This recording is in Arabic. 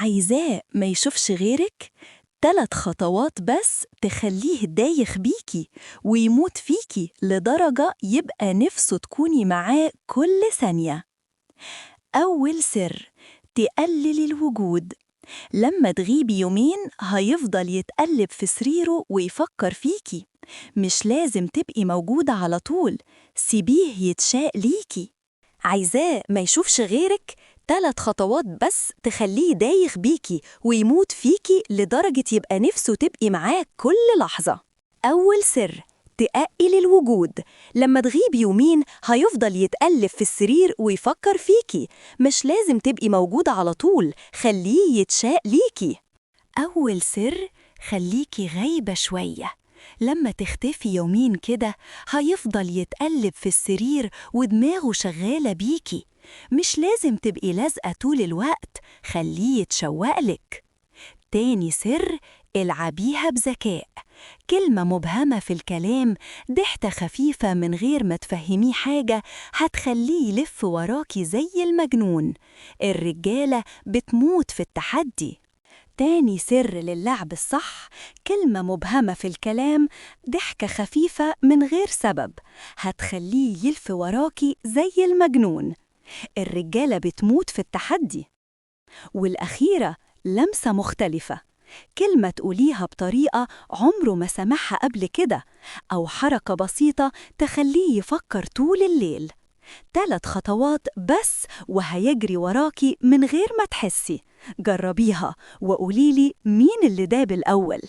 عايزاه ما يشوفش غيرك؟ 3 خطوات بس تخليه دايخ بيكي ويموت فيكي لدرجة يبقى نفسه تكوني معاه كل ثانية. أول سر: تقلل الوجود. لما تغيبي يومين هيفضل يتقلب في سريره ويفكر فيكي. مش لازم تبقي موجودة على طول، سيبيه يتشاق ليكي. عايزاه ما يشوفش غيرك؟ 3 خطوات بس تخليه دايخ بيكي ويموت فيكي لدرجة يبقى نفسه تبقي معاه كل لحظة. أول سر: تقلل الوجود. لما تغيب يومين هيفضل يتقلب في السرير ويفكر فيكي. مش لازم تبقي موجودة على طول، خليه يتشاق ليكي. أول سر: خليكي غايبة شوية. لما تختفي يومين كده هيفضل يتقلب في السرير ودماغه شغالة بيكي. مش لازم تبقي لازقة طول الوقت، خليه يتشوقلك. تاني سر: العبيها بذكاء. كلمة مبهمة في الكلام، ضحكة خفيفة من غير ما تفهميه حاجة هتخليه يلف وراكي زي المجنون. الرجالة بتموت في التحدي. تاني سر للعب الصح: كلمة مبهمة في الكلام، ضحكة خفيفة من غير سبب هتخليه يلف وراكي زي المجنون. الرجالة بتموت في التحدي. والأخيرة: لمسة مختلفة. كلمة تقوليها بطريقة عمره ما سمعها قبل كده، أو حركة بسيطة تخليه يفكر طول الليل. 3 خطوات بس وهيجري وراكي من غير ما تحسي. جربيها وقوليلي مين اللي داب الأول.